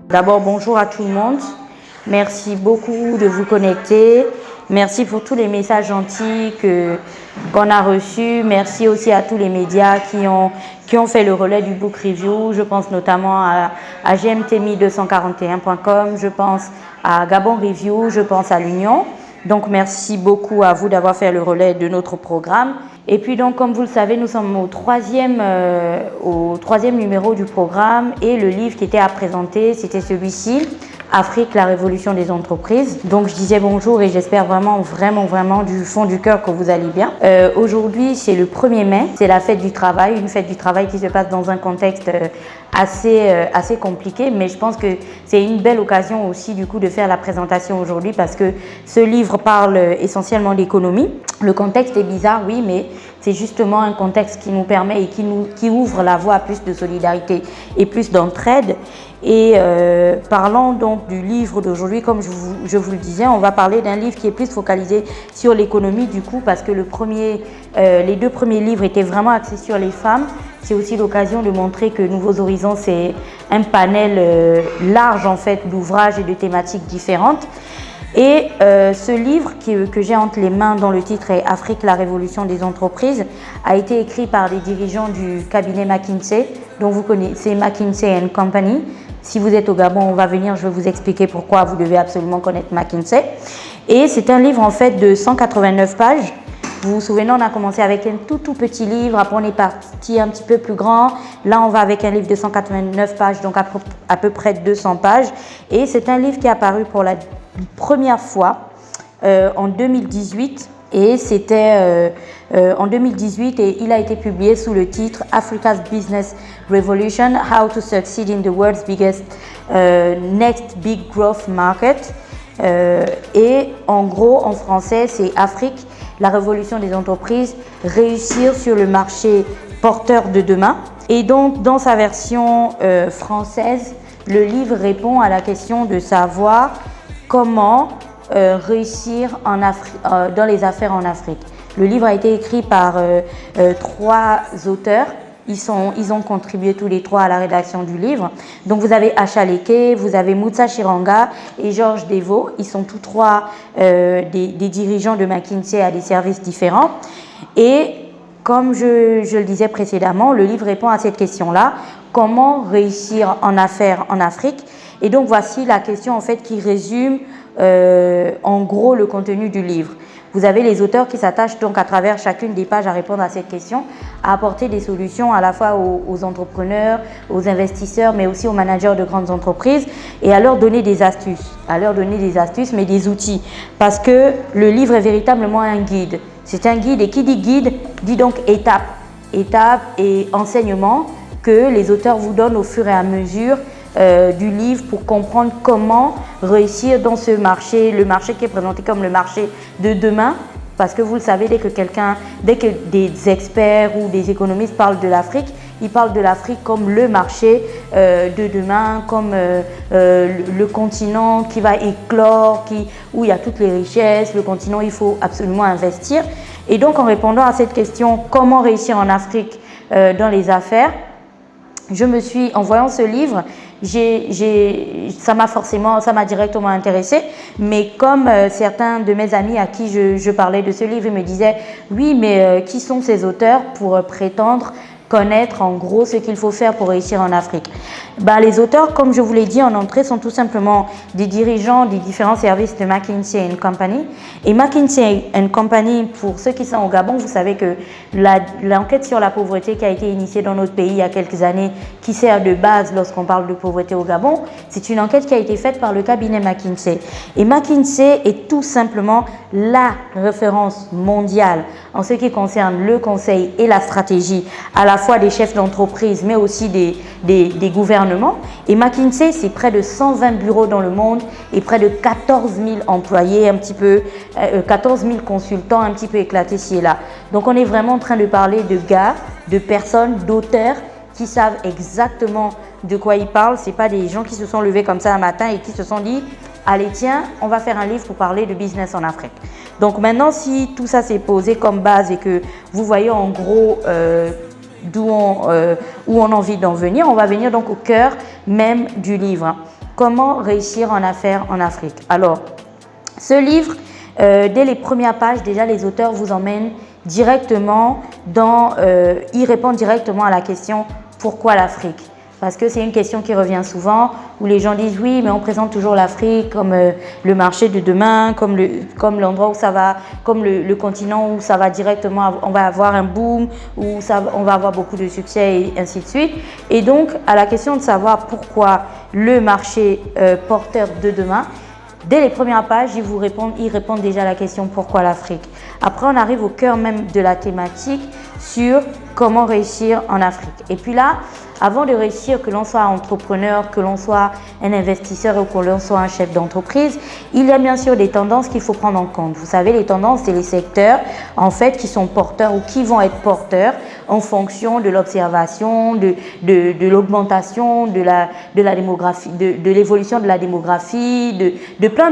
D'abord, bonjour à tout le monde. Merci beaucoup de vous connecter. Merci pour tous les messages gentils qu'on a reçus. Merci aussi à tous les médias qui ont fait le relais du book review. Je pense notamment à gmtmi241.com, je pense à Gabon Review, je pense à l'Union. Donc, merci beaucoup à vous d'avoir fait le relais de notre programme. Et puis, donc, comme vous le savez, nous sommes au troisième numéro du programme et le livre qui était à présenter, c'était celui-ci, Afrique, la révolution des entreprises. Donc, je disais bonjour et j'espère vraiment du fond du cœur que vous allez bien. Aujourd'hui, c'est le 1er mai, c'est la fête du travail, une fête du travail qui se passe dans un contexte assez compliqué, mais je pense que c'est une belle occasion aussi du coup de faire la présentation aujourd'hui parce que ce livre parle essentiellement d'économie. Le contexte est bizarre, oui, mais c'est justement un contexte qui nous permet et qui ouvre la voie à plus de solidarité et plus d'entraide. Et parlant donc du livre d'aujourd'hui, comme je vous le disais, on va parler d'un livre qui est plus focalisé sur l'économie du coup parce que les deux premiers livres étaient vraiment axés sur les femmes. C'est aussi l'occasion de montrer que Nouveaux Horizons, c'est un panel large en fait d'ouvrages et de thématiques différentes. Et ce livre que j'ai entre les mains, dont le titre est Afrique, la révolution des entreprises, a été écrit par des dirigeants du cabinet McKinsey, dont vous connaissez McKinsey & Company. Si vous êtes au Gabon, on va venir, je vais vous expliquer pourquoi vous devez absolument connaître McKinsey. Et c'est un livre en fait de 189 pages. Vous vous souvenez, on a commencé avec un tout petit livre, après on est parti un petit peu plus grand. Là, on va avec un livre de 189 pages, donc à peu près 200 pages. Et c'est un livre qui est apparu pour la première fois en 2018. Et c'était en 2018 et il a été publié sous le titre Africa's Business Revolution, How to Succeed in the World's Biggest Next Big Growth Market. Et en gros, en français, c'est Afrique, la révolution des entreprises, réussir sur le marché porteur de demain. Et donc, dans sa version française, le livre répond à la question de savoir comment réussir dans les affaires en Afrique. Le livre a été écrit par 3 auteurs. Ils ont contribué tous les 3 à la rédaction du livre. Donc vous avez Acha Leke, vous avez Moutsa Chiranga et Georges Deveau. Ils sont tous 3 des dirigeants de McKinsey à des services différents. Et comme je le disais précédemment, le livre répond à cette question-là. Comment réussir en affaires en Afrique? Et donc voici la question en fait qui résume en gros le contenu du livre. Vous avez les auteurs qui s'attachent donc à travers chacune des pages à répondre à cette question, à apporter des solutions à la fois aux entrepreneurs, aux investisseurs, mais aussi aux managers de grandes entreprises et à leur donner des astuces, mais des outils. Parce que le livre est véritablement un guide. C'est un guide et qui dit guide dit donc étapes et enseignements que les auteurs vous donnent au fur et à mesure du livre pour comprendre comment réussir dans ce marché, le marché qui est présenté comme le marché de demain. Parce que vous le savez, dès que des experts ou des économistes parlent de l'Afrique, ils parlent de l'Afrique comme le marché de demain, comme le continent qui va éclore, où il y a toutes les richesses, le continent où il faut absolument investir. Et donc en répondant à cette question, comment réussir en Afrique dans les affaires, en voyant ce livre, ça m'a directement intéressée, mais comme certains de mes amis à qui je parlais de ce livre, ils me disaient oui, mais qui sont ces auteurs pour prétendre connaître en gros ce qu'il faut faire pour réussir en Afrique? Les auteurs, comme je vous l'ai dit en entrée, sont tout simplement des dirigeants des différents services de McKinsey & Company. Et McKinsey & Company, pour ceux qui sont au Gabon, vous savez que l'enquête sur la pauvreté qui a été initiée dans notre pays il y a quelques années, qui sert de base lorsqu'on parle de pauvreté au Gabon, c'est une enquête qui a été faite par le cabinet McKinsey. Et McKinsey est tout simplement la référence mondiale en ce qui concerne le conseil et la stratégie, à la fois des chefs d'entreprise, mais aussi des gouvernements. Et McKinsey, c'est près de 120 bureaux dans le monde et près de 14 000 employés, 14 000 consultants un petit peu éclatés ci et là. Donc on est vraiment en train de parler de gars, de personnes, d'auteurs qui savent exactement de quoi ils parlent. Ce n'est pas des gens qui se sont levés comme ça un matin et qui se sont dit « Allez tiens, on va faire un livre pour parler de business en Afrique ». Donc maintenant, si tout ça s'est posé comme base et que vous voyez en gros où on a envie d'en venir, on va venir donc au cœur même du livre. comment réussir en affaires en Afrique. Alors, ce livre, dès les premières pages, déjà les auteurs vous emmènent directement ils répondent directement à la question « Pourquoi l'Afrique ?» Parce que c'est une question qui revient souvent, où les gens disent « Oui, mais on présente toujours l'Afrique comme le marché de demain, comme l'endroit où ça va, comme le continent où ça va directement, on va avoir un boom, où on va avoir beaucoup de succès et ainsi de suite. » Et donc, à la question de savoir pourquoi le marché porteur de demain, dès les premières pages, ils répondent déjà à la question « Pourquoi l'Afrique ?» Après, on arrive au cœur même de la thématique sur comment réussir en Afrique. Et puis là, avant de réussir, que l'on soit entrepreneur, que l'on soit un investisseur ou que l'on soit un chef d'entreprise, il y a bien sûr des tendances qu'il faut prendre en compte. Vous savez, les tendances, c'est les secteurs en fait qui sont porteurs ou qui vont être porteurs en fonction de l'observation, de l'augmentation de la démographie, de l'évolution de la démographie, de plein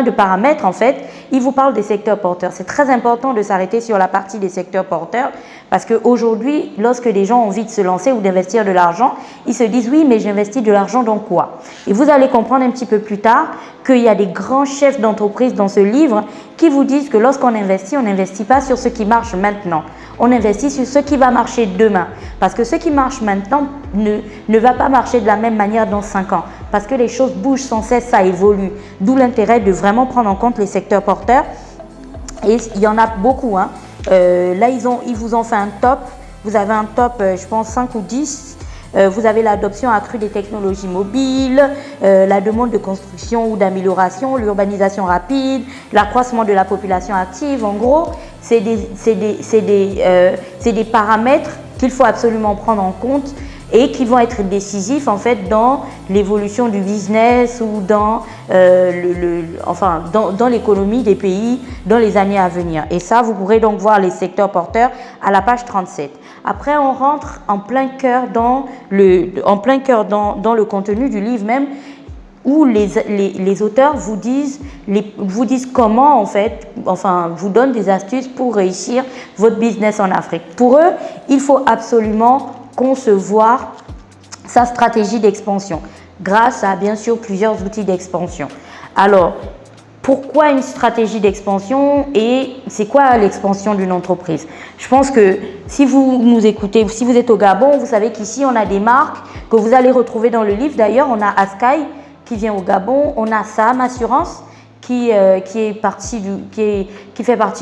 de paramètres en fait. Il vous parle des secteurs porteurs. C'est très important de s'arrêter sur la partie des secteurs porteurs parce qu'aujourd'hui, lorsque des gens ont envie de se lancer ou d'investir de l'argent, ils se disent « Oui, mais j'investis de l'argent dans quoi ?» Et vous allez comprendre un petit peu plus tard qu'il y a des grands chefs d'entreprise dans ce livre qui vous disent que lorsqu'on investit, on n'investit pas sur ce qui marche maintenant. On investit sur ce qui va marcher demain. Parce que ce qui marche maintenant ne va pas marcher de la même manière dans 5 ans. Parce que les choses bougent sans cesse, ça évolue. D'où l'intérêt de vraiment prendre en compte les secteurs porteurs. Et il y en a beaucoup. Là, ils vous ont fait un top. Vous avez un top, je pense, 5 ou 10. Vous avez l'adoption accrue des technologies mobiles, la demande de construction ou d'amélioration, l'urbanisation rapide, l'accroissement de la population active. En gros, c'est des paramètres qu'il faut absolument prendre en compte et qui vont être décisifs en fait dans l'évolution du business ou dans dans l'économie des pays dans les années à venir. Et ça, vous pourrez donc voir les secteurs porteurs à la page 37. Après, on rentre en plein cœur dans le contenu du livre même, où les auteurs vous disent comment en fait, vous donnent des astuces pour réussir votre business en Afrique. Pour eux, il faut absolument concevoir sa stratégie d'expansion grâce à bien sûr plusieurs outils d'expansion. Alors, pourquoi une stratégie d'expansion et c'est quoi l'expansion d'une entreprise? Je pense que si vous nous écoutez, si vous êtes au Gabon, vous savez qu'ici on a des marques que vous allez retrouver dans le livre. D'ailleurs, on a Askai qui vient au Gabon, on a Sam Assurance qui fait partie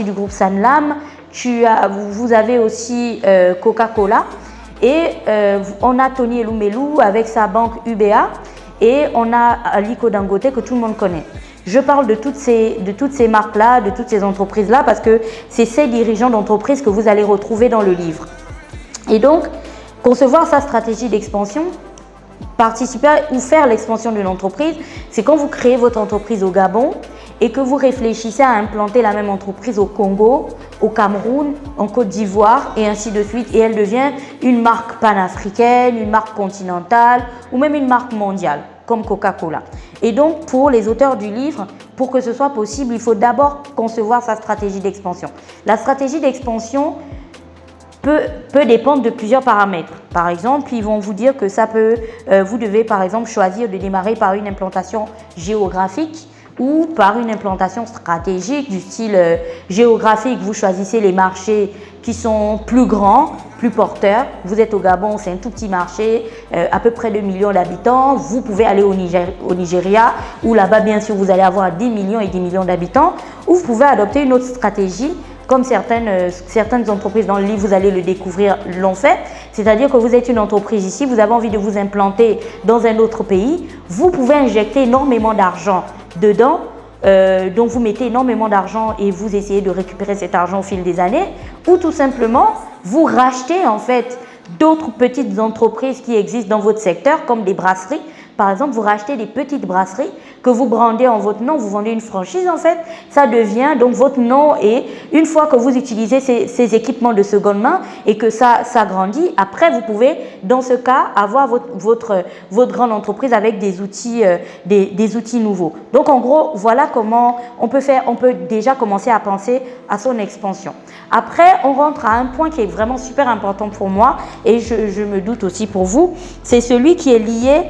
du groupe Sanlam. Vous avez aussi Coca-Cola et on a Tony Eloumelou avec sa banque UBA et on a Aliko Dangote que tout le monde connaît. Je parle de toutes ces marques-là, de toutes ces entreprises-là parce que c'est ces dirigeants d'entreprise que vous allez retrouver dans le livre. Et donc, concevoir sa stratégie d'expansion, participer ou faire l'expansion d'une entreprise, c'est quand vous créez votre entreprise au Gabon et que vous réfléchissez à implanter la même entreprise au Congo, au Cameroun, en Côte d'Ivoire et ainsi de suite. Et elle devient une marque panafricaine, une marque continentale ou même une marque mondiale comme Coca-Cola. Et donc, pour les auteurs du livre, pour que ce soit possible, il faut d'abord concevoir sa stratégie d'expansion. La stratégie d'expansion peut dépendre de plusieurs paramètres. Par exemple, ils vont vous dire que vous devez par exemple choisir de démarrer par une implantation géographique ou par une implantation stratégique du style géographique. Vous choisissez les marchés qui sont plus grands, plus porteurs. Vous êtes au Gabon, c'est un tout petit marché, à peu près 2 millions d'habitants. Vous pouvez aller au Nigeria, où là-bas, bien sûr, vous allez avoir 10 millions et 10 millions d'habitants. Ou vous pouvez adopter une autre stratégie, comme certaines entreprises dans le livre, vous allez le découvrir, l'ont fait. C'est-à-dire que vous êtes une entreprise ici, vous avez envie de vous implanter dans un autre pays. Vous pouvez injecter énormément d'argent dedans. Donc vous mettez énormément d'argent et vous essayez de récupérer cet argent au fil des années, ou tout simplement vous rachetez en fait d'autres petites entreprises qui existent dans votre secteur comme des brasseries. Par exemple, vous rachetez des petites brasseries que vous brandez en votre nom, vous vendez une franchise en fait, ça devient donc votre nom et une fois que vous utilisez ces équipements de seconde main et que ça grandit, après vous pouvez dans ce cas avoir votre grande entreprise avec des outils nouveaux. Donc en gros, voilà comment on peut déjà commencer à penser à son expansion. Après, on rentre à un point qui est vraiment super important pour moi et je me doute aussi pour vous, c'est celui qui est lié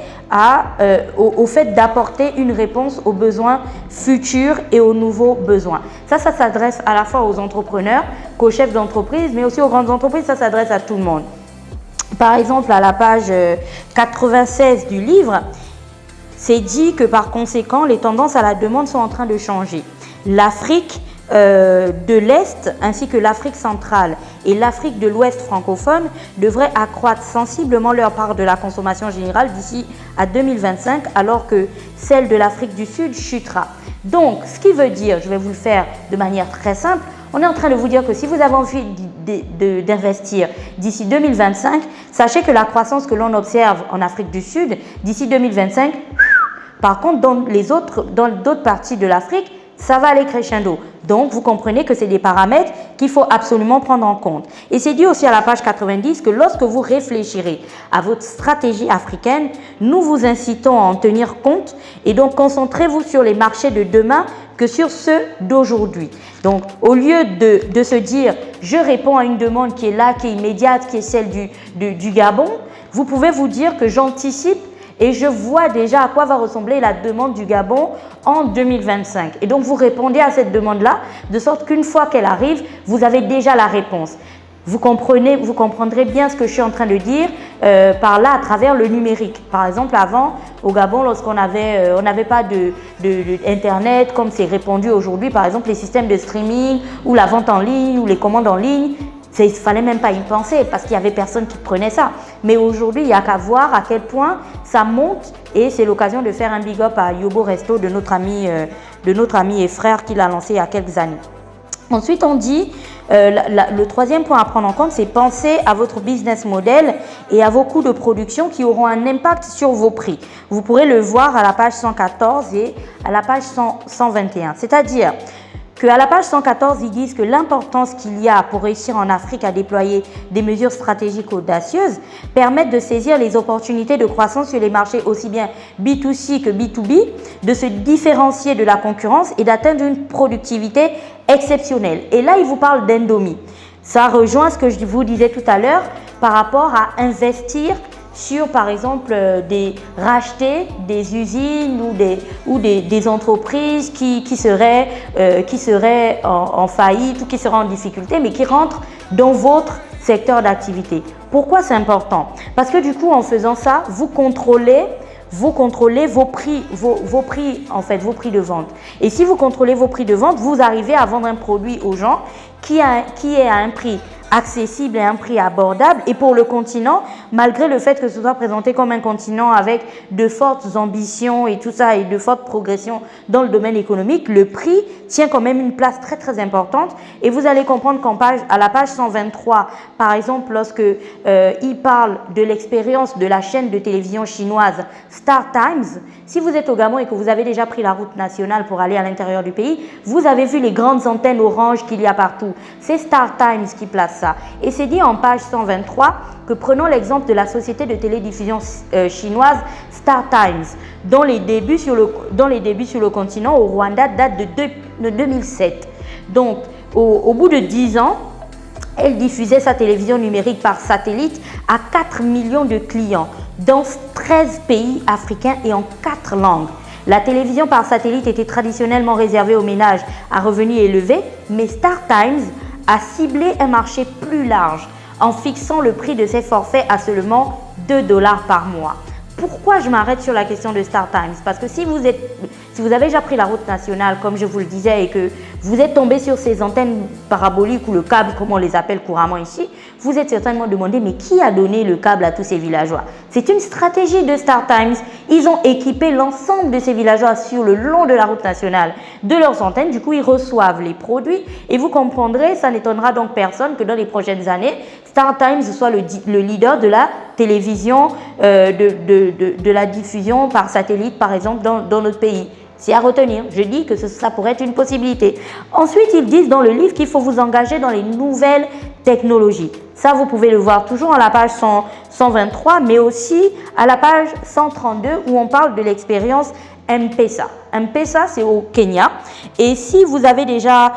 au fait d'apporter une réponse aux besoins futurs et aux nouveaux besoins. Ça s'adresse à la fois aux entrepreneurs, qu'aux chefs d'entreprise, mais aussi aux grandes entreprises, ça s'adresse à tout le monde. Par exemple, à la page 96 du livre, c'est dit que par conséquent, les tendances à la demande sont en train de changer. L'Afrique de l'Est ainsi que l'Afrique centrale et l'Afrique de l'Ouest francophone devraient accroître sensiblement leur part de la consommation générale d'ici à 2025 alors que celle de l'Afrique du Sud chutera. Donc, ce qui veut dire, je vais vous le faire de manière très simple, on est en train de vous dire que si vous avez envie d'investir d'ici 2025, sachez que la croissance que l'on observe en Afrique du Sud d'ici 2025, par contre dans d'autres parties de l'Afrique, ça va aller crescendo. Donc, vous comprenez que c'est des paramètres qu'il faut absolument prendre en compte. Et c'est dit aussi à la page 90 que lorsque vous réfléchirez à votre stratégie africaine, nous vous incitons à en tenir compte et donc concentrez-vous sur les marchés de demain que sur ceux d'aujourd'hui. Donc, au lieu de se dire « je réponds à une demande qui est là, qui est immédiate, qui est celle du Gabon », vous pouvez vous dire que j'anticipe et je vois déjà à quoi va ressembler la demande du Gabon en 2025. Et donc, vous répondez à cette demande-là, de sorte qu'une fois qu'elle arrive, vous avez déjà la réponse. Vous comprendrez bien ce que je suis en train de dire par là à travers le numérique. Par exemple, avant, au Gabon, lorsqu'on n'avait pas d'Internet, comme c'est répandu aujourd'hui, par exemple, les systèmes de streaming ou la vente en ligne ou les commandes en ligne, il ne fallait même pas y penser parce qu'il n'y avait personne qui prenait ça. Mais aujourd'hui, il n'y a qu'à voir à quel point ça monte et c'est l'occasion de faire un big up à Yobo Resto de notre ami et frère qui l'a lancé il y a quelques années. Ensuite, on dit, le troisième point à prendre en compte, c'est penser à votre business model et à vos coûts de production qui auront un impact sur vos prix. Vous pourrez le voir à la page 114 et à la page 121. C'est-à-dire qu'à la page 114, ils disent que l'importance qu'il y a pour réussir en Afrique à déployer des mesures stratégiques audacieuses permettent de saisir les opportunités de croissance sur les marchés aussi bien B2C que B2B, de se différencier de la concurrence et d'atteindre une productivité exceptionnelle. Et là, ils vous parlent d'Indomie. Ça rejoint ce que je vous disais tout à l'heure par rapport à investir sur, par exemple, racheter des usines ou des entreprises qui seraient en faillite ou qui seraient en difficulté, mais qui rentrent dans votre secteur d'activité. Pourquoi c'est important? Parce que du coup, en faisant ça, vous contrôlez vos prix de vente. Et si vous contrôlez vos prix de vente, vous arrivez à vendre un produit aux gens qui est à un prix accessible et un prix abordable. Et pour le continent, malgré le fait que ce soit présenté comme un continent avec de fortes ambitions et tout ça et de fortes progressions dans le domaine économique, le prix tient quand même une place très très importante. Et vous allez comprendre à la page 123, par exemple, lorsque il parle de l'expérience de la chaîne de télévision chinoise Star Times, si vous êtes au Gabon et que vous avez déjà pris la route nationale pour aller à l'intérieur du pays, vous avez vu les grandes antennes oranges qu'il y a partout. C'est Star Times qui place ça. Et c'est dit en page 123 que prenons l'exemple de la société de télédiffusion chinoise Star Times, dont les débuts sur le continent au Rwanda datent de 2007. Donc, au bout de 10 ans, elle diffusait sa télévision numérique par satellite à 4 millions de clients dans 13 pays africains et en 4 langues. La télévision par satellite était traditionnellement réservée aux ménages à revenus élevés, mais Star Times a ciblé un marché plus large en fixant le prix de ses forfaits à seulement $2 par mois. Pourquoi je m'arrête sur la question de Star Times? Parce que si vous avez déjà pris la route nationale, comme je vous le disais, et que vous êtes tombé sur ces antennes paraboliques ou le câble, comme on les appelle couramment ici, Vous êtes certainement demandé, mais qui a donné le câble à tous ces villageois? C'est une stratégie de StarTimes. Ils ont équipé l'ensemble de ces villageois sur le long de la route nationale de leurs antennes. Du coup, ils reçoivent les produits et vous comprendrez, ça n'étonnera donc personne que dans les prochaines années, StarTimes soit le leader de la télévision, de la diffusion par satellite, par exemple, dans notre pays. C'est à retenir. Je dis que ça pourrait être une possibilité. Ensuite, ils disent dans le livre qu'il faut vous engager dans les nouvelles technologies. Ça, vous pouvez le voir toujours à la page 123, mais aussi à la page 132 où on parle de l'expérience M-Pesa. M-Pesa, c'est au Kenya. Et si vous avez déjà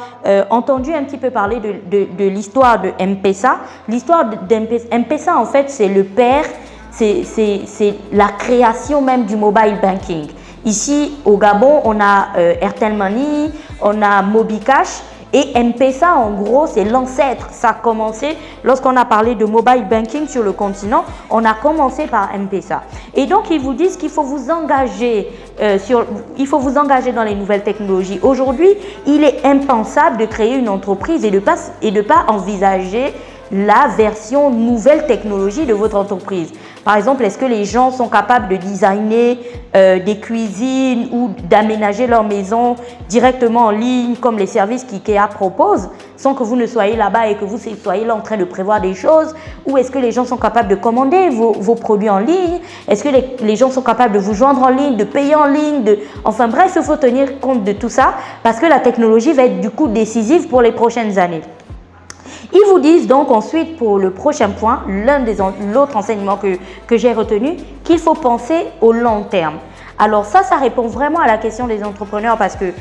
entendu un petit peu parler de l'histoire de M-Pesa, l'histoire d'M-Pesa, en fait, c'est le père, c'est la création même du mobile banking. Ici, au Gabon, on a Airtel Money, on a MobiCash et M-Pesa, en gros, c'est l'ancêtre. Ça a commencé, lorsqu'on a parlé de mobile banking sur le continent, on a commencé par M-Pesa. Et donc, ils vous disent qu'il faut vous engager dans les nouvelles technologies. Aujourd'hui, il est impensable de créer une entreprise et de pas envisager la version nouvelle technologie de votre entreprise. Par exemple, est-ce que les gens sont capables de designer des cuisines ou d'aménager leur maison directement en ligne comme les services qu'IKEA propose sans que vous ne soyez là-bas et que vous soyez là en train de prévoir des choses? Ou est-ce que les gens sont capables de commander vos produits en ligne? Est-ce que les gens sont capables de vous joindre en ligne, de payer en ligne? Enfin bref, il faut tenir compte de tout ça parce que la technologie va être du coup décisive pour les prochaines années. Ils vous disent donc ensuite pour le prochain point, l'autre enseignement que j'ai retenu, qu'il faut penser au long terme. Alors ça répond vraiment à la question des entrepreneurs parce que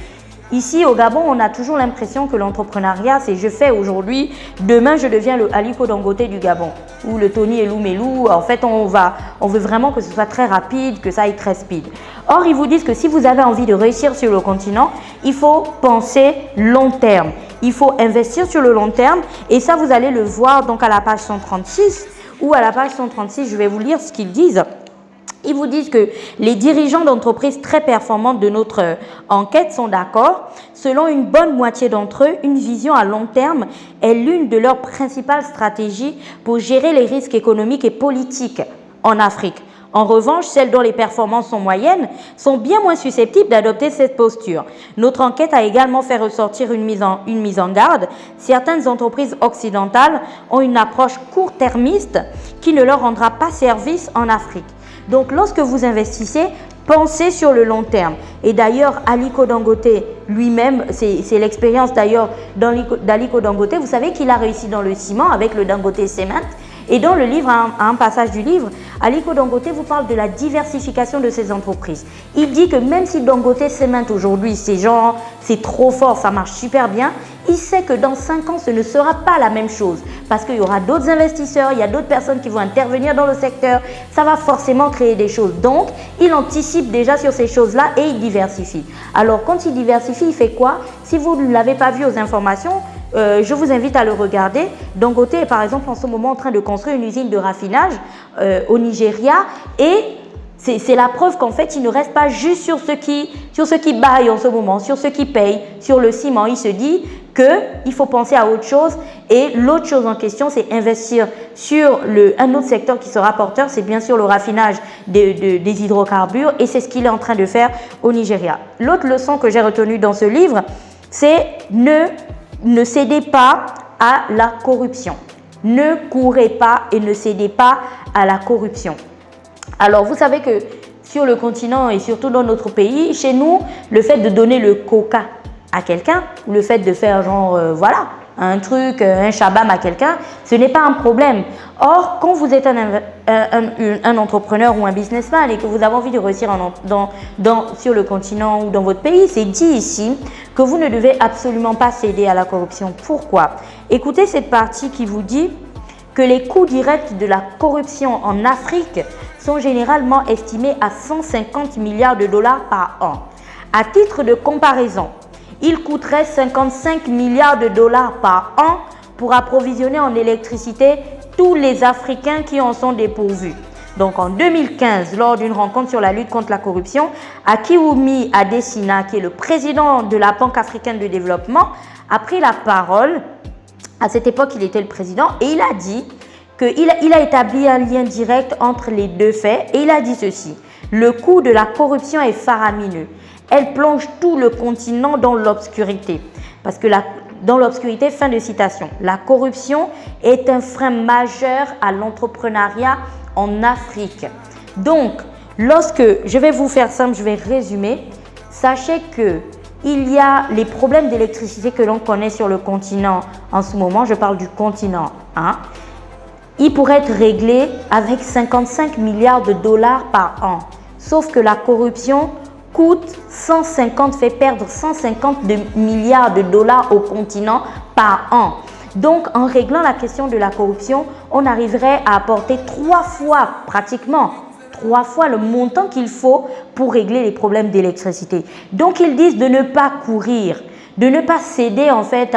ici au Gabon, on a toujours l'impression que l'entrepreneuriat, c'est je fais aujourd'hui, demain je deviens le Aliko Dangote du Gabon ou le Tony Elou-Melou. En fait, on veut vraiment que ce soit très rapide, que ça aille très speed. Or, ils vous disent que si vous avez envie de réussir sur le continent, il faut penser long terme. Il faut investir sur le long terme et ça, vous allez le voir donc à la page 136 ou à la page 136, je vais vous lire ce qu'ils disent. Ils vous disent que les dirigeants d'entreprises très performantes de notre enquête sont d'accord. Selon une bonne moitié d'entre eux, une vision à long terme est l'une de leurs principales stratégies pour gérer les risques économiques et politiques en Afrique. En revanche, celles dont les performances sont moyennes sont bien moins susceptibles d'adopter cette posture. Notre enquête a également fait ressortir une mise en garde. Certaines entreprises occidentales ont une approche court-termiste qui ne leur rendra pas service en Afrique. Donc, lorsque vous investissez, pensez sur le long terme. Et d'ailleurs, Aliko Dangote lui-même, c'est l'expérience d'ailleurs d'Aliko Dangote. Vous savez qu'il a réussi dans le ciment avec le Dangote Cement. Et dans le livre, à un passage du livre, Aliko Dangote vous parle de la diversification de ses entreprises. Il dit que même si Dangote Cement aujourd'hui, c'est trop fort, ça marche super bien, il sait que dans 5 ans, ce ne sera pas la même chose parce qu'il y aura d'autres investisseurs, il y a d'autres personnes qui vont intervenir dans le secteur, ça va forcément créer des choses. Donc, il anticipe déjà sur ces choses-là et il diversifie. Alors, quand il diversifie, il fait quoi? Si vous ne l'avez pas vu aux informations, je vous invite à le regarder. Dangote est par exemple en ce moment en train de construire une usine de raffinage au Nigeria et c'est la preuve qu'en fait il ne reste pas juste sur ce qui baille en ce moment, sur ce qui paye, sur le ciment. Il se dit qu'il faut penser à autre chose et l'autre chose en question c'est investir sur un autre secteur qui sera porteur, c'est bien sûr le raffinage des hydrocarbures et c'est ce qu'il est en train de faire au Nigeria. L'autre leçon que j'ai retenue dans ce livre, c'est ne cédez pas à la corruption. Ne courez pas et ne cédez pas à la corruption. Alors, vous savez que sur le continent et surtout dans notre pays, chez nous, le fait de donner le coca à quelqu'un, ou le fait de faire un truc, un shabam à quelqu'un, ce n'est pas un problème. Or, quand vous êtes un entrepreneur ou un businessman et que vous avez envie de réussir sur le continent ou dans votre pays, c'est dit ici que vous ne devez absolument pas céder à la corruption. Pourquoi? Écoutez cette partie qui vous dit que les coûts directs de la corruption en Afrique sont généralement estimés à 150 milliards de dollars par an. À titre de comparaison, il coûterait 55 milliards de dollars par an pour approvisionner en électricité tous les Africains qui en sont dépourvus. Donc en 2015, lors d'une rencontre sur la lutte contre la corruption, Akiwumi Adesina, qui est le président de la Banque africaine de développement, a pris la parole À cette époque, il était le président et il a dit qu'il a établi un lien direct entre les deux faits et il a dit ceci. Le coût de la corruption est faramineux. Elle plonge tout le continent dans l'obscurité. Parce que dans l'obscurité, fin de citation. La corruption est un frein majeur à l'entrepreneuriat en Afrique. Donc, je vais vous faire simple, je vais résumer. Sachez que il y a les problèmes d'électricité que l'on connaît sur le continent en ce moment. Je parle du continent. Ils pourraient être réglés avec 55 milliards de dollars par an. Sauf que la corruption fait perdre 150 milliards de dollars au continent par an. Donc, en réglant la question de la corruption, on arriverait à apporter 3 fois le montant qu'il faut pour régler les problèmes d'électricité. Donc, ils disent de ne pas courir, de ne pas céder en fait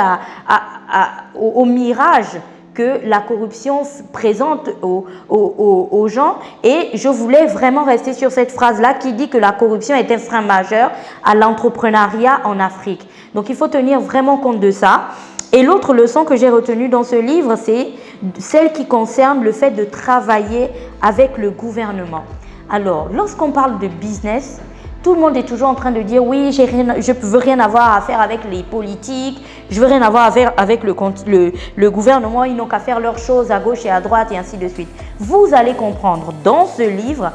au mirage que la corruption présente aux gens. Et je voulais vraiment rester sur cette phrase-là qui dit que la corruption est un frein majeur à l'entrepreneuriat en Afrique. Donc, il faut tenir vraiment compte de ça. Et l'autre leçon que j'ai retenue dans ce livre, c'est celle qui concerne le fait de travailler avec le gouvernement. Alors, lorsqu'on parle de business, tout le monde est toujours en train de dire oui, je ne veux rien avoir à faire avec les politiques, je veux rien avoir à faire avec le gouvernement, ils n'ont qu'à faire leurs choses à gauche et à droite et ainsi de suite. Vous allez comprendre dans ce livre,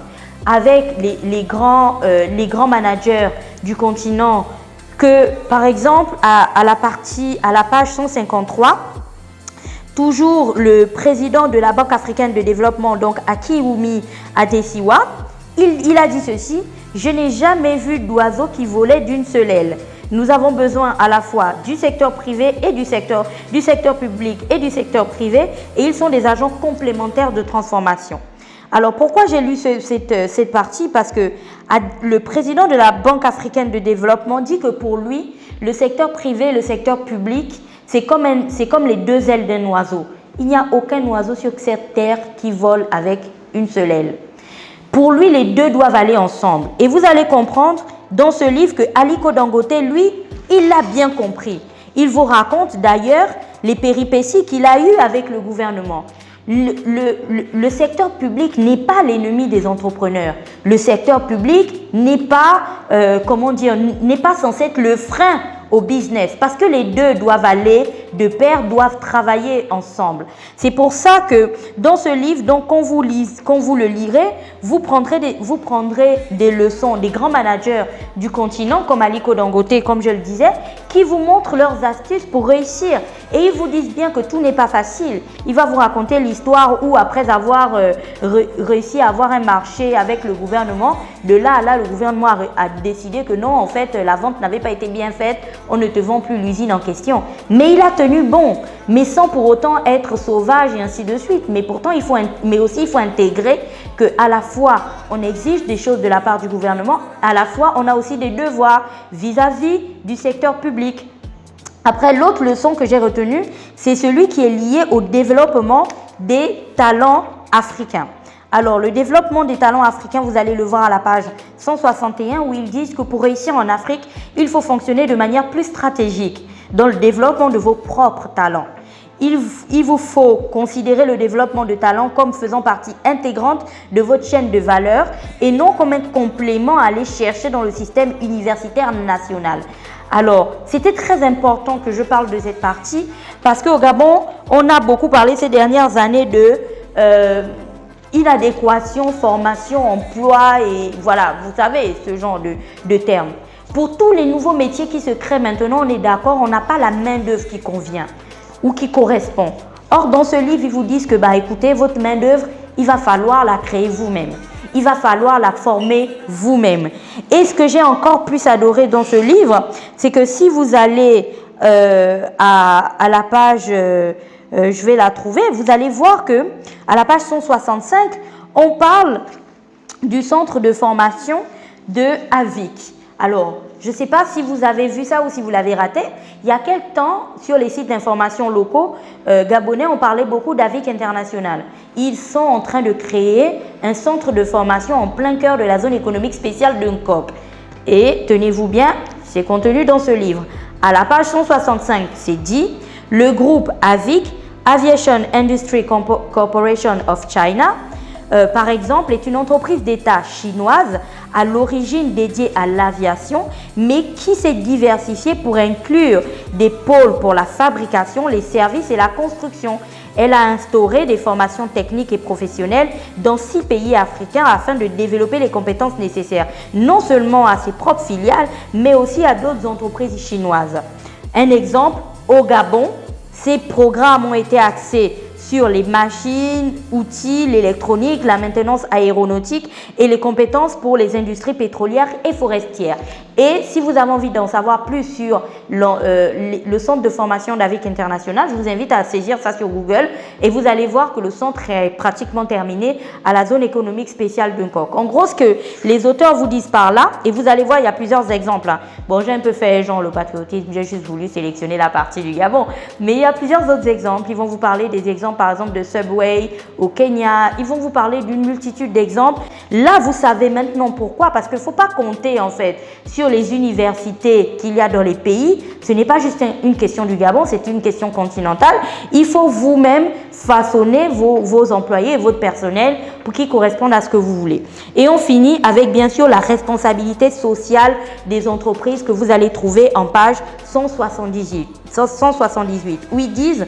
avec les grands managers du continent, que par exemple à la page 153, toujours le président de la Banque africaine de développement, donc Akiwumi Adesiwa, il a dit ceci: je n'ai jamais vu d'oiseau qui volait d'une seule aile. Nous avons besoin à la fois du secteur privé et du secteur public et du secteur privé, et ils sont des agents complémentaires de transformation. Alors pourquoi j'ai lu cette partie? Parce que le président de la Banque africaine de développement dit que pour lui, le secteur privé et le secteur public, c'est comme les 2 ailes d'un oiseau. Il n'y a aucun oiseau sur cette terre qui vole avec une seule aile. Pour lui, les deux doivent aller ensemble. Et vous allez comprendre dans ce livre que Aliko Dangote, lui, il l'a bien compris. Il vous raconte d'ailleurs les péripéties qu'il a eues avec le gouvernement. Le secteur public n'est pas l'ennemi des entrepreneurs. Le secteur public n'est pas, n'est pas censé être le frein au business, parce que les deux doivent aller de pair, doivent travailler ensemble. C'est pour ça que dans ce livre, donc, quand vous le lirez, vous prendrez des leçons des grands managers du continent, comme Aliko Dangote, comme je le disais, qui vous montrent leurs astuces pour réussir. Et ils vous disent bien que tout n'est pas facile. Il va vous raconter l'histoire où, après avoir réussi à avoir un marché avec le gouvernement, de là à là, le gouvernement a décidé que non, en fait, la vente n'avait pas été bien faite, on ne te vend plus l'usine en question. Mais il a tenu bon, mais sans pour autant être sauvage et ainsi de suite. Mais pourtant, il faut intégrer qu'à la fois, on exige des choses de la part du gouvernement, à la fois, on a aussi des devoirs vis-à-vis du secteur public. Après, l'autre leçon que j'ai retenue, c'est celui qui est lié au développement des talents africains. Alors, le développement des talents africains, vous allez le voir à la page 161 où ils disent que pour réussir en Afrique, il faut fonctionner de manière plus stratégique dans le développement de vos propres talents. Il vous faut considérer le développement de talents comme faisant partie intégrante de votre chaîne de valeur et non comme un complément à aller chercher dans le système universitaire national. Alors, c'était très important que je parle de cette partie parce qu'au Gabon, on a beaucoup parlé ces dernières années de inadéquation, formation, emploi et voilà, vous savez, ce genre de termes. Pour tous les nouveaux métiers qui se créent maintenant, on est d'accord, on n'a pas la main-d'œuvre qui convient ou qui correspond. Or, dans ce livre, ils vous disent que, écoutez, votre main-d'œuvre, il va falloir la créer vous-même. Il va falloir la former vous-même. Et ce que j'ai encore plus adoré dans ce livre, c'est que si vous allez à la page, je vais la trouver, vous allez voir que à la page 165, on parle du centre de formation de AVIC. Alors, je ne sais pas si vous avez vu ça ou si vous l'avez raté. Il y a quelque temps, sur les sites d'information locaux gabonais, on parlait beaucoup d'AVIC International. Ils sont en train de créer un centre de formation en plein cœur de la zone économique spéciale de Nkop. Et tenez-vous bien, c'est contenu dans ce livre. À la page 165, c'est dit Le groupe AVIC, Aviation Industry Corporation of China, par exemple, est une entreprise d'État chinoise à l'origine dédiée à l'aviation, mais qui s'est diversifiée pour inclure des pôles pour la fabrication, les services et la construction. Elle a instauré des formations techniques et professionnelles dans 6 pays africains afin de développer les compétences nécessaires, non seulement à ses propres filiales, mais aussi à d'autres entreprises chinoises. Un exemple, au Gabon, ces programmes ont été axés sur les machines, outils, l'électronique, la maintenance aéronautique et les compétences pour les industries pétrolières et forestières. Et si vous avez envie d'en savoir plus sur le centre de formation d'AVIC International, je vous invite à saisir ça sur Google et vous allez voir que le centre est pratiquement terminé à la zone économique spéciale de Nkok. En gros, ce que les auteurs vous disent par là, et vous allez voir, il y a plusieurs exemples. Bon, j'ai un peu fait genre le patriotisme, j'ai juste voulu sélectionner la partie du Gabon, mais il y a plusieurs autres exemples. Ils vont vous parler des exemples, par exemple, de Subway au Kenya. Ils vont vous parler d'une multitude d'exemples. Là, vous savez maintenant pourquoi, parce qu'il ne faut pas compter en fait sur les universités qu'il y a dans les pays. Ce n'est pas juste une question du Gabon, c'est une question continentale. Il faut vous-même façonner vos employés et votre personnel pour qu'ils correspondent à ce que vous voulez. Et on finit avec bien sûr la responsabilité sociale des entreprises que vous allez trouver en page 178 où ils disent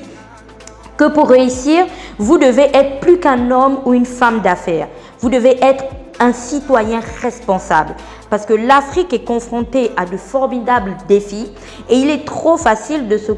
que pour réussir, vous devez être plus qu'un homme ou une femme d'affaires. Vous devez être un citoyen responsable. Parce que l'Afrique est confrontée à de formidables défis et il est trop facile de se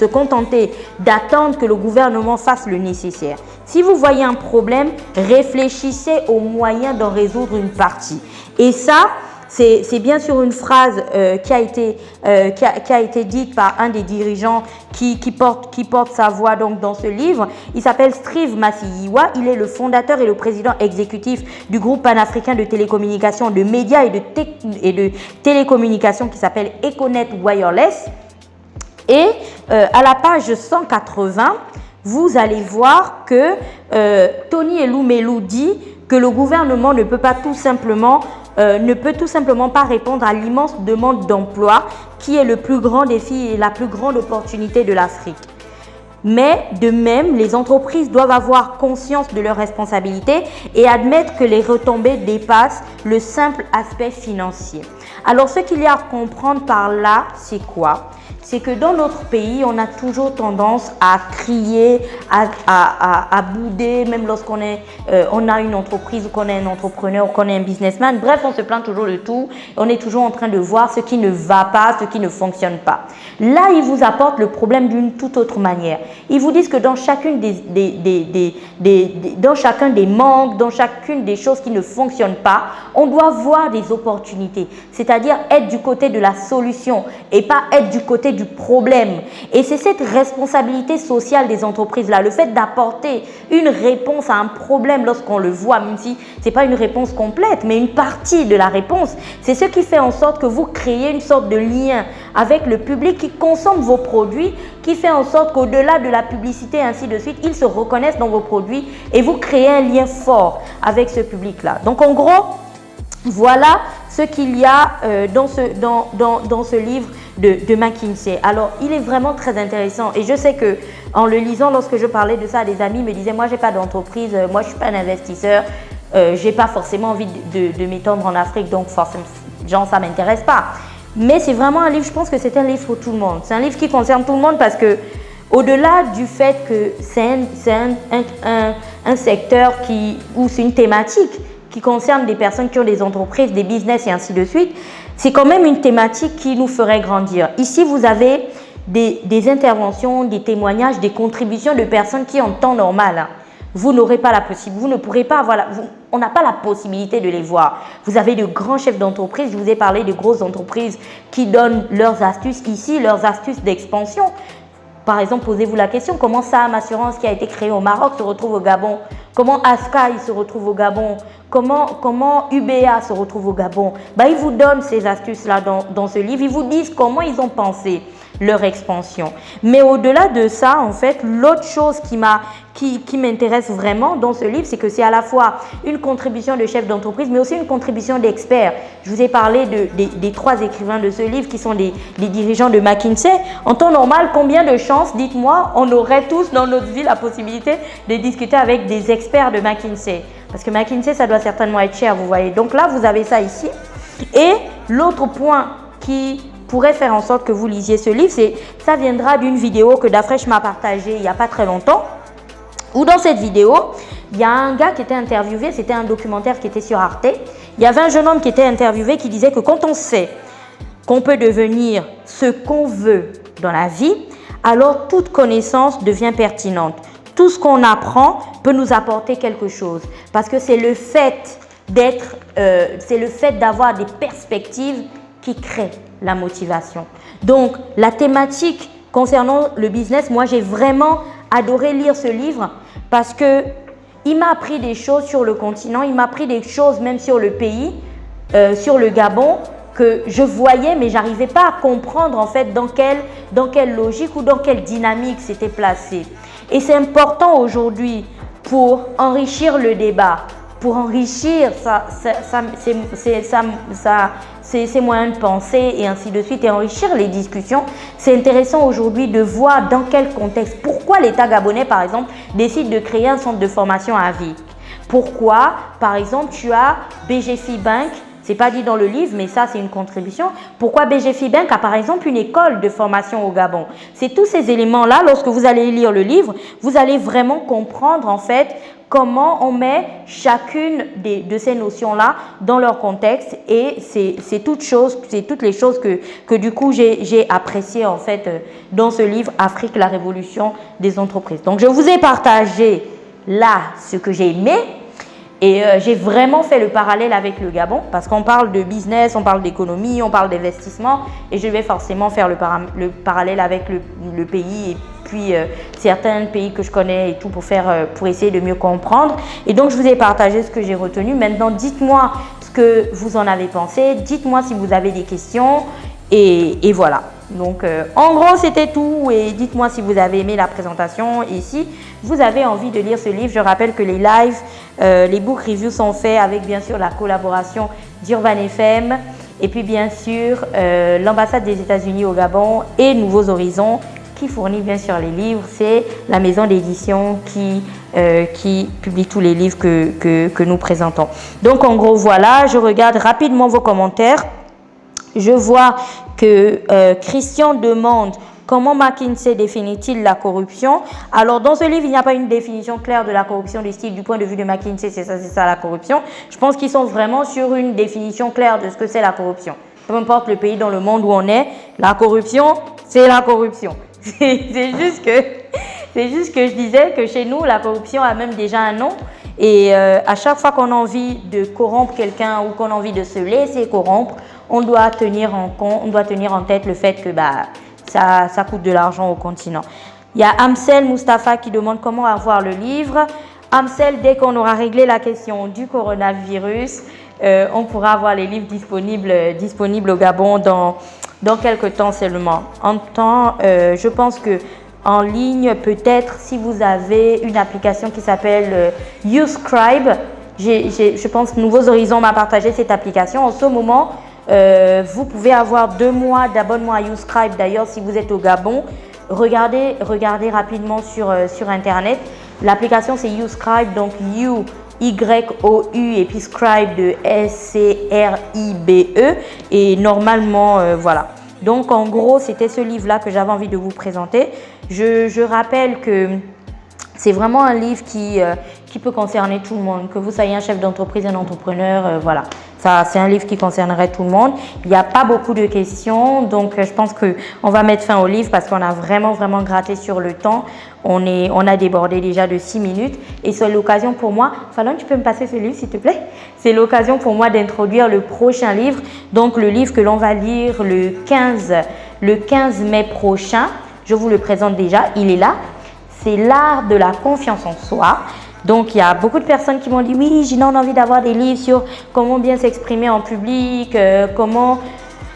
contenter d'attendre que le gouvernement fasse le nécessaire. Si vous voyez un problème, réfléchissez aux moyens d'en résoudre une partie. Et ça, c'est bien sûr une phrase qui a été dite par un des dirigeants qui porte sa voix donc dans ce livre. Il s'appelle Steve Masiyiwa. Il est le fondateur et le président exécutif du groupe panafricain de télécommunications, de médias et de télécommunications qui s'appelle Econet Wireless. Et à la page 180, vous allez voir que Tony Elumelu dit que le gouvernement ne peut tout simplement pas répondre à l'immense demande d'emploi qui est le plus grand défi et la plus grande opportunité de l'Afrique. Mais de même, les entreprises doivent avoir conscience de leurs responsabilités et admettre que les retombées dépassent le simple aspect financier. Alors, ce qu'il y a à comprendre par là, c'est quoi ? C'est que dans notre pays, on a toujours tendance à crier, à bouder, même lorsqu'on on a une entreprise ou qu'on est un entrepreneur ou qu'on est un businessman. Bref, on se plaint toujours de tout. On est toujours en train de voir ce qui ne va pas, ce qui ne fonctionne pas. Là, ils vous apportent le problème d'une toute autre manière. Ils vous disent que dans chacune dans chacun des manques, dans chacune des choses qui ne fonctionnent pas, on doit voir des opportunités. C'est-à-dire être du côté de la solution et pas être du côté du problème. Et c'est cette responsabilité sociale des entreprises-là, le fait d'apporter une réponse à un problème lorsqu'on le voit, même si ce n'est pas une réponse complète, mais une partie de la réponse. C'est ce qui fait en sorte que vous créez une sorte de lien avec le public qui consomme vos produits, qui fait en sorte qu'au-delà de la publicité et ainsi de suite, ils se reconnaissent dans vos produits et vous créez un lien fort avec ce public-là. Donc en gros, voilà ce qu'il y a dans ce livre de McKinsey. Alors, il est vraiment très intéressant et je sais que en le lisant, lorsque je parlais de ça, des amis me disaient « moi, j'ai pas d'entreprise, moi, je suis pas un investisseur, j'ai pas forcément envie de m'étendre en Afrique, donc forcément, genre, ça m'intéresse pas. » Mais c'est vraiment un livre, je pense que c'est un livre pour tout le monde. C'est un livre qui concerne tout le monde parce que au-delà du fait que c'est un secteur où c'est une thématique qui concerne des personnes qui ont des entreprises, des business et ainsi de suite, c'est quand même une thématique qui nous ferait grandir. Ici, vous avez des interventions, des témoignages, des contributions de personnes qui, en temps normal, vous n'aurez pas la possibilité, vous ne pourrez pas avoir, on n'a pas la possibilité de les voir. Vous avez de grands chefs d'entreprise, je vous ai parlé de grosses entreprises qui donnent leurs astuces ici, leurs astuces d'expansion. Par exemple, posez-vous la question, comment Saham Assurance qui a été créé au Maroc se retrouve au Gabon? Comment Askai se retrouve au Gabon? Comment UBA se retrouve au Gabon? Ils vous donnent ces astuces-là dans ce livre. Ils vous disent comment ils ont pensé leur expansion. Mais au-delà de ça, en fait, l'autre chose qui m'intéresse vraiment dans ce livre, c'est que c'est à la fois une contribution de chef d'entreprise, mais aussi une contribution d'experts. Je vous ai parlé des 3 écrivains de ce livre qui sont des dirigeants de McKinsey. En temps normal, combien de chances, dites-moi, on aurait tous dans notre vie la possibilité de discuter avec des experts de McKinsey? Parce que McKinsey, ça doit certainement être cher, vous voyez. Donc là, vous avez ça ici. Et l'autre point qui pourrait faire en sorte que vous lisiez ce livre, ça viendra d'une vidéo que Dafresh m'a partagée il n'y a pas très longtemps, où dans cette vidéo, il y a un gars qui était interviewé, c'était un documentaire qui était sur Arte. Il y avait un jeune homme qui était interviewé qui disait que quand on sait qu'on peut devenir ce qu'on veut dans la vie, alors toute connaissance devient pertinente. Tout ce qu'on apprend peut nous apporter quelque chose parce que c'est le fait d'avoir des perspectives qui crée la motivation. Donc, la thématique concernant le business, moi, j'ai vraiment adoré lire ce livre parce que il m'a appris des choses sur le continent, il m'a appris des choses même sur le pays, sur le Gabon, que je voyais, mais j'arrivais pas à comprendre en fait dans quelle logique ou dans quelle dynamique c'était placé. Et c'est important aujourd'hui pour enrichir le débat, pour enrichir ses moyens de penser et ainsi de suite et enrichir les discussions. C'est intéressant aujourd'hui de voir dans quel contexte, pourquoi l'État gabonais par exemple décide de créer un centre de formation à vie. Pourquoi par exemple tu as BGFI Bank, c'est pas dit dans le livre mais ça c'est une contribution. Pourquoi BGFI Bank a par exemple une école de formation au Gabon? C'est tous ces éléments là, lorsque vous allez lire le livre, vous allez vraiment comprendre en fait comment on met chacune de ces notions-là dans leur contexte et c'est toutes les choses que du coup j'ai appréciées en fait dans ce livre Afrique, la révolution des entreprises. Donc je vous ai partagé là ce que j'ai aimé et j'ai vraiment fait le parallèle avec le Gabon parce qu'on parle de business, on parle d'économie, on parle d'investissement et je vais forcément faire le parallèle avec le pays et puis certains pays que je connais et tout pour essayer de mieux comprendre. Et donc, je vous ai partagé ce que j'ai retenu. Maintenant, dites-moi ce que vous en avez pensé. Dites-moi si vous avez des questions. Et voilà. Donc, en gros, c'était tout. Et dites-moi si vous avez aimé la présentation. Et si vous avez envie de lire ce livre, je rappelle que les lives, les book reviews sont faits avec bien sûr la collaboration d'Urban FM. Et puis, bien sûr, l'ambassade des États-Unis au Gabon et Nouveaux Horizons qui fournit bien sûr les livres. C'est la maison d'édition qui publie tous les livres que nous présentons. Donc en gros voilà, je regarde rapidement vos commentaires. Je vois que Christian demande comment McKinsey définit-il la corruption. Alors dans ce livre, il n'y a pas une définition claire de la corruption du style du point de vue de McKinsey, c'est ça la corruption. Je pense qu'ils sont vraiment sur une définition claire de ce que c'est la corruption. Peu importe le pays dans le monde où on est, la corruption, c'est la corruption. C'est juste que je disais que chez nous, la corruption a même déjà un nom. Et à chaque fois qu'on a envie de corrompre quelqu'un ou qu'on a envie de se laisser corrompre, on doit tenir en tête le fait que ça coûte de l'argent au continent. Il y a Amsel Mustafa qui demande comment avoir le livre. Amsel, dès qu'on aura réglé la question du coronavirus, on pourra avoir les livres disponibles au Gabon dans quelques temps seulement. Je pense que en ligne, peut-être si vous avez une application qui s'appelle YouScribe, je pense que Nouveaux Horizons m'a partagé cette application. En ce moment, vous pouvez avoir 2 mois d'abonnement à YouScribe. D'ailleurs, si vous êtes au Gabon, regardez rapidement sur Internet. L'application, c'est YouScribe, donc YOU et puis Scribe de SCRIBE. Et normalement, voilà. Donc, en gros, c'était ce livre-là que j'avais envie de vous présenter. Je rappelle que c'est vraiment un livre qui peut concerner tout le monde, que vous soyez un chef d'entreprise, un entrepreneur, voilà. Ça, c'est un livre qui concernerait tout le monde. Il n'y a pas beaucoup de questions, donc je pense qu'on va mettre fin au livre parce qu'on a vraiment gratté sur le temps. On a débordé déjà de 6 minutes et c'est l'occasion pour moi. Fallon, tu peux me passer ce livre s'il te plaît? C'est l'occasion pour moi d'introduire le prochain livre. Donc le livre que l'on va lire le 15 mai prochain. Je vous le présente déjà, il est là. C'est l'art de la confiance en soi. Donc, il y a beaucoup de personnes qui m'ont dit « Oui, Gina, on a envie d'avoir des livres sur comment bien s'exprimer en public, comment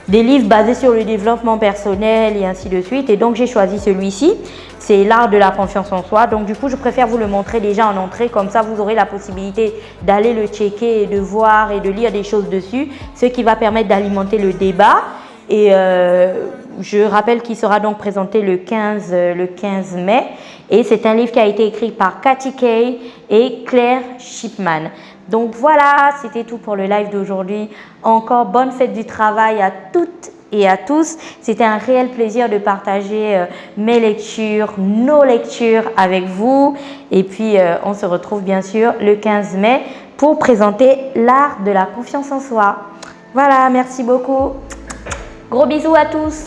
des livres basés sur le développement personnel et ainsi de suite. Et donc, j'ai choisi celui-ci. C'est l'art de la confiance en soi. Donc, du coup, je préfère vous le montrer déjà en entrée. Comme ça, vous aurez la possibilité d'aller le checker et de voir et de lire des choses dessus. Ce qui va permettre d'alimenter le débat. Et je rappelle qu'il sera donc présenté le 15 mai. Et c'est un livre qui a été écrit par Kathy Kay et Claire Shipman. Donc voilà, c'était tout pour le live d'aujourd'hui. Encore bonne fête du travail à toutes et à tous. C'était un réel plaisir de partager mes lectures, nos lectures avec vous. Et puis, on se retrouve bien sûr le 15 mai pour présenter l'art de la confiance en soi. Voilà, merci beaucoup. Gros bisous à tous.